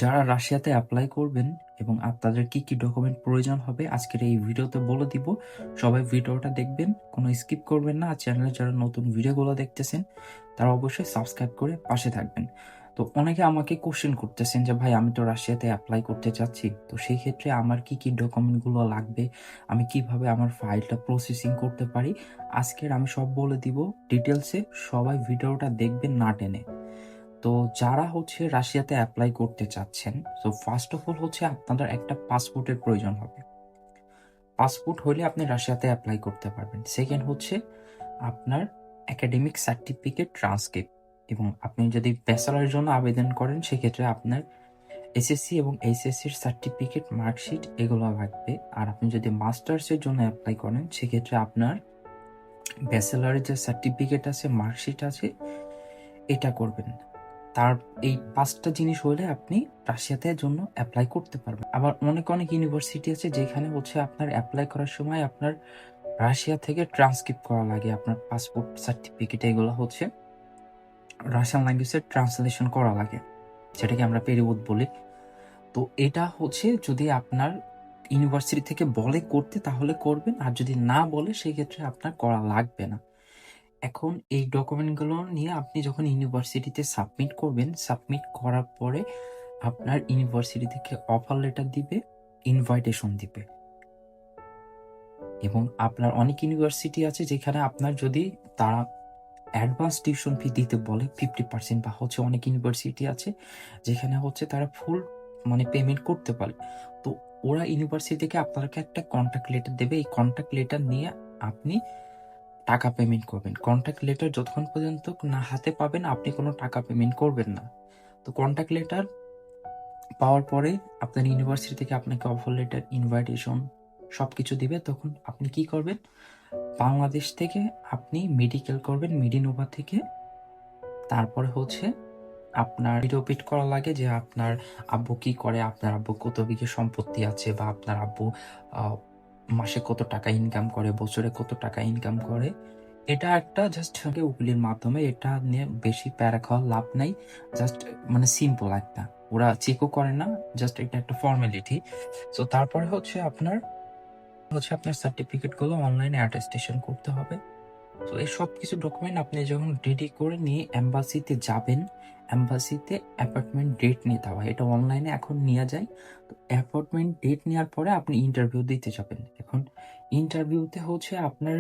যারা রাশিয়াতে অ্যাপ্লাই করবেন এবং আপনাদের কি কি ডকুমেন্ট প্রয়োজন হবে আজকের এই ভিডিওতে বলে দিব। সবাই ভিডিওটা দেখবেন, কোনো স্কিপ করবেন না। আর চ্যানেলে যারা নতুন ভিডিওগুলো দেখতেছেন তারা অবশ্যই সাবস্ক্রাইব করে পাশে থাকবেন। তো অনেকে আমাকে কোশ্চেন করতেছেন যে ভাই আমি তো রাশিয়াতে অ্যাপ্লাই করতে চাচ্ছি, তো সেই ক্ষেত্রে আমার কি কি ডকুমেন্টগুলো লাগবে, আমি কিভাবে আমার ফাইলটা প্রসেসিং করতে পারি, আজকের আমি সব বলে দিব ডিটেলসে। সবাই ভিডিওটা দেখবেন না টেনে। তো যারা রাশিয়াতে অ্যাপ্লাই করতে চাচ্ছেন, তো ফার্স্ট অফ অল আপনাদের একটা পাসপোর্টের প্রয়োজন হবে। পাসপোর্ট হলে আপনি রাশিয়াতে অ্যাপ্লাই করতে পারবেন। সেকেন্ড আপনার একাডেমিক সার্টিফিকেট, ট্রান্সক্রিপ্ট, এবং আপনি যদি ব্যাচেলরের জন্য আবেদন করেন সেক্ষেত্রে আপনার এসএসসি এবং এইচএসসির সার্টিফিকেট, মার্কশিট এগুলো লাগবে। আর আপনি যদি মাস্টার্সের জন্য অ্যাপ্লাই করেন সেক্ষেত্রে আপনার ব্যাচেলরের যে সার্টিফিকেট আছে, মার্কশিট আছে, এটা করবেন। তার এই 5টা জিনিস হলে আপনি রাশিয়াতে জন্য অ্যাপ্লাই করতে পারবেন। আবার অনেক ইউনিভার্সিটি আছে যেখানে আপনার অ্যাপ্লাই করার সময় আপনার রাশিয়া থেকে ট্রান্সক্রিপ্ট করা লাগে। আপনার পাসপোর্ট, সার্টিফিকেট এগুলো রাশিয়ান ল্যাঙ্গুয়েজে ট্রান্সলেশন করা লাগে, যেটাকে আমরা পেরিওদ বলি। তো এটা যদি আপনার ইউনিভার্সিটি থেকে বলে করতে তাহলে করবেন, আর যদি না বলে সেক্ষেত্রে আপনার করা লাগবে না। এখন এই ডকুমেন্টগুলো নিয়ে আপনি যখন ইউনিভার্সিটিতে সাবমিট করবেন, সাবমিট করার পরে আপনার ইউনিভার্সিটি থেকে অফার লেটার দিবে, ইনভাইটেশন দিবে। এবং আপনার অনেক ইউনিভার্সিটি আছে যেখানে আপনার যদি তারা অ্যাডভান্স টিউশন ফি দিতে বলে 50%, বা অনেক ইউনিভার্সিটি আছে যেখানে তারা ফুল পেমেন্ট করতে পারে। তো ওরা ইউনিভার্সিটি থেকে আপনাকে একটা কন্ট্যাক্ট লেটার দেবে। এই কন্ট্যাক্ট লেটার নিয়ে আপনি টাকা পেমেন্ট করবেন। কন্ট্যাক্ট লেটার যতক্ষণ পর্যন্ত না হাতে পাবেন আপনি কোনো টাকা পেমেন্ট করবেন না। তো কন্ট্যাক্ট লেটার পাওয়ার পরে আপনার ইউনিভার্সিটি থেকে আপনাকে অফার লেটার, ইনভাইটেশন সবকিছু দিবে। তখন আপনি কি করবেন, বাংলাদেশ থেকে আপনি মেডিকেল করবেন মেডিনোভা থেকে। তারপরে আপনার ভিডিওপিট করা লাগে যে আপনার আব্বু কি করে, আপনার আব্বু কত বিঘে সম্পত্তি আছে, বা আপনার আব্বু মাসে কত টাকা ইনকাম করে, বছরে কত টাকা ইনকাম করে। এটা একটা জাস্ট উকিলের মাধ্যমে, এটা নিয়ে বেশি প্যারা খাওয়ার লাভ নাই। জাস্ট সিম্পল একটা, ওরা চেকও করে না, জাস্ট এটা একটা ফর্মালিটি। সো তারপরে আপনার সার্টিফিকেট গুলো অনলাইনে অ্যাটেস্টেশন করতে হবে। তো এই সব কিছু ডকুমেন্ট আপনি যখন রেডি করে নিয়ে এম্বাসিতে যাবেন, এম্বাসিতে অ্যাপয়েন্টমেন্ট ডেট নিতে হয়। এটা অনলাইনে এখন নেওয়া যায়। তো অ্যাপয়েন্টমেন্ট ডেট নেওয়ার পরে আপনি ইন্টারভিউ দিতে যাবেন। এখন ইন্টারভিউতে আপনার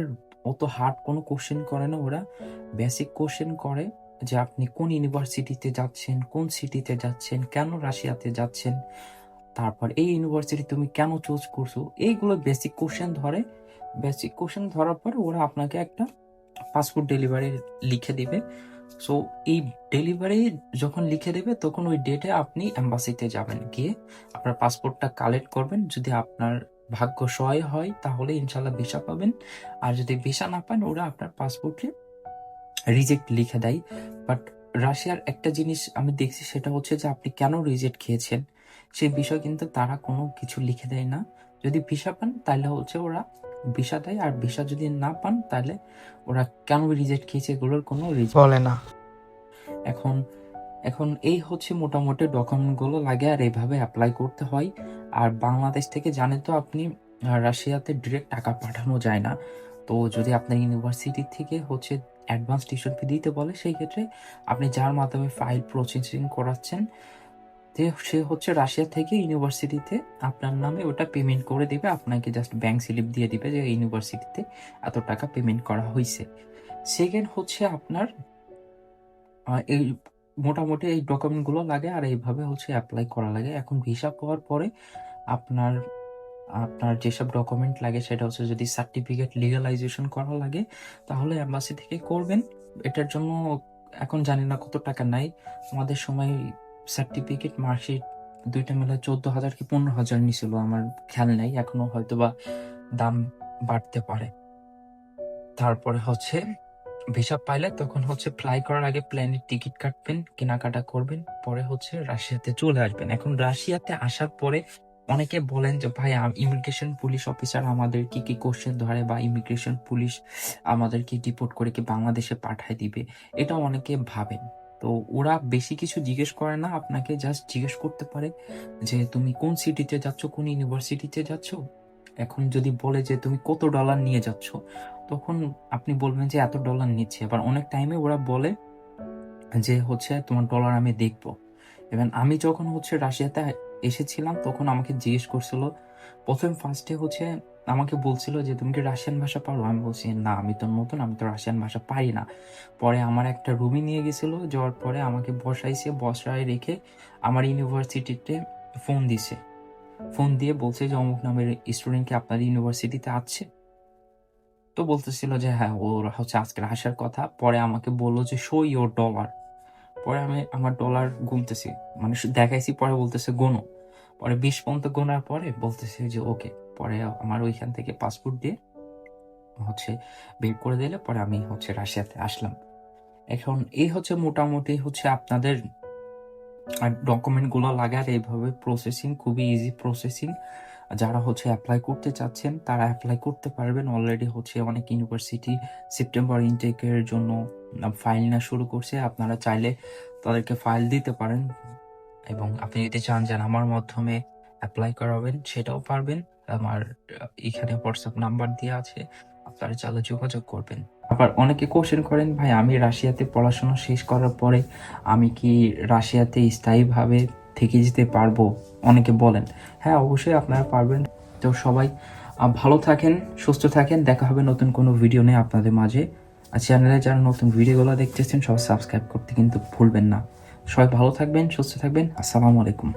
অত হার্ড কোনো কোশ্চেন করে না, ওরা বেসিক কোশ্চেন করে যে আপনি কোন ইউনিভার্সিটিতে যাচ্ছেন, কোন সিটিতে যাচ্ছেন, কেন রাশিয়াতে যাচ্ছেন, তারপর এই ইউনিভার্সিটি তুমি কেন চুজ করছো, এইগুলো বেসিক কোশ্চেন ধরে। বেসিক কোশ্চেন ধরার পর ওরা আপনাকে একটা পাসপোর্ট ডেলিভারি লিখে দিবে। সো এই ডেলিভারি যখন লিখে দেবে তখন ওই ডেটে আপনি এম্বাসিতে যাবেন, গিয়ে আপনার পাসপোর্টটা কালেক্ট করবেন। যদি আপনার ভাগ্য সহায় হয় তাহলে ইনশাল্লাহ ভিসা পাবেন, আর যদি ভিসা না পান ওরা আপনার পাসপোর্টে রিজেক্ট লিখে দেয়। বাট রাশিয়ার একটা জিনিস আমি দেখছি, সেটা যে আপনি কেন রিজেক্ট খেয়েছেন সেই বিষয় কিন্তু তারা কোনো কিছু লিখে দেয় না। যদি ভিসা পান তাহলে ওরা ভিসা দেয়, আর ভিসা যদি না পান তাহলে ওরা কেন রিজেক্ট খেয়েছে এগুলোর কোনো রিজন বলে না। এখন এখন এই মোটামুটি ডকুমেন্টগুলো লাগে, আর এইভাবে অ্যাপ্লাই করতে হয়। আর বাংলাদেশ থেকে জানেন তো আপনি রাশিয়াতে ডিরেক্ট টাকা পাঠানো যায় না। তো যদি আপনার ইউনিভার্সিটি থেকে অ্যাডভান্স টিউশন ফি দিতে বলে, সেই ক্ষেত্রে আপনি যার মাধ্যমে ফাইল প্রসেসিং করাচ্ছেন সে রাশিয়া থেকে ইউনিভার্সিটিতে আপনার নামে ওটা পেমেন্ট করে দিবে। আপনাকে জাস্ট ব্যাংক স্লিপ দিয়ে দিবে যে ইউনিভার্সিটিতে এত টাকা পেমেন্ট করা হয়েছে। সেকেন্ড আপনার এই মোটামুটি এই ডকুমেন্টগুলো লাগে, আর এইভাবে অ্যাপ্লাই করা লাগে। এখন ভিসা পাওয়ার পরে আপনার আপনার যেসব ডকুমেন্ট লাগে সেটা যদি সার্টিফিকেট লিগালাইজেশন করা লাগে তাহলে এম্বাসি থেকে করবেন। এটার জন্য এখন জানি না কত টাকা নাই, আমাদের সময় সার্টিফিকেট, মার্কশিট দুইটা মিলে 14,000 কি 15,000 নিছিল, আমার খেয়াল নেই, এখনো হয়তো বা দাম বাড়তে পারে। তারপরে ভিসা পাইলে তখন ফ্লাই করার আগে প্লেনের টিকিট কাটবেন, কেনাকাটা করবেন, পরে রাশিয়াতে চলে আসবেন। এখন রাশিয়াতে আসার পরে অনেকে বলেন যে ভাই ইমিগ্রেশন পুলিশ অফিসার আমাদের কি কি কোশ্চেন ধরে, বা ইমিগ্রেশন পুলিশ আমাদেরকে ডিপোর্ট করে কি বাংলাদেশে পাঠায় দিবে, এটা অনেকে ভাবেন। তো ওরা বেশি কিছু জিজ্ঞেস করে না, আপনাকে জাস্ট জিজ্ঞেস করতে পারে যে তুমি কোন সিটিতে যাচ্ছ, কোন ইউনিভার্সিটিতে যাচ্ছ। এখন যদি বলে যে তুমি কত ডলার নিয়ে যাচ্ছ, তখন আপনি বলবেন যে এত ডলার নিচ্ছি। আবার অনেক টাইমে ওরা বলে যে হচ্ছে তোমার ডলার আমি দেখব। এবং আমি যখন হচ্ছে রাশিয়াতে এসেছিলাম তখন আমাকে জিজ্ঞেস করছিল, ফার্স্টে হচ্ছে আমাকে বলছিল যে তুমি কি রাশিয়ান ভাষা পারো? আমি বলছি না, আমি তো নতুন, আমি তো রাশিয়ান ভাষা পারি না। পরে আমার একটা রুমে নিয়ে গেছিল, যাওয়ার পরে আমাকে বসাইছে, বসায় রেখে আমার ইউনিভার্সিটিতে ফোন দিছে। ফোন দিয়ে বলছে যে অমুক নামের স্টুডেন্ট কি আপনার ইউনিভার্সিটিতে আছে? তো বলতেছিল যে হ্যাঁ, ওর হচ্ছে আজকে আসার কথা। পরে আমাকে বললো যে শো ইওর ডলার। পরে আমি আমার ডলার গুনতেছি, মানে দেখাইছি, পরে বলতেছে গোনো। পরে 20 পর্যন্ত গোনার পরে বলতেছে যে ওকে। পরে আমার ওইখান থেকে পাসপোর্ট দিয়ে হচ্ছে বের করে দিলে পরে আমি হচ্ছে রাশিয়াতে আসলাম। এখন এই হচ্ছে মোটামুটি হচ্ছে আপনাদের ডকুমেন্টগুলো লাগার এইভাবে প্রসেসিং, খুবই ইজি প্রসেসিং। যারা হচ্ছে অ্যাপ্লাই করতে চাচ্ছেন তারা অ্যাপ্লাই করতে পারবেন। অলরেডি হচ্ছে অনেক ইউনিভার্সিটি সেপ্টেম্বর ইনটেকের জন্য ফাইল নেওয়া শুরু করছে। আপনারা চাইলে তাদেরকে ফাইল দিতে পারেন, এবং আপনি যদি চান যে আমার মাধ্যমে অ্যাপ্লাই করাবেন সেটাও পারবেন। আমার এখানে হোয়াটসঅ্যাপ নাম্বার দেওয়া আছে, আপনারা চাইলে যোগাযোগ করবেন। আবার অনেকে কোশ্চেন করেন, ভাই আমি রাশিয়াতে পড়াশোনা শেষ করার পরে আমি কি রাশিয়াতে স্থায়ীভাবে থেকে যেতে পারবো? অনেকে বলেন হ্যাঁ, অবশ্যই আপনারা পারবেন। তো সবাই ভালো থাকেন, সুস্থ থাকেন। দেখা হবে নতুন কোনো ভিডিও নিয়ে আপনাদের মাঝে। আর চ্যানেলে যারা নতুন ভিডিওগুলো দেখতেছেন সবাই সাবস্ক্রাইব করতে কিন্তু ভুলবেন না। সবাই ভালো থাকবেন, সুস্থ থাকবেন। আসসালামু আলাইকুম।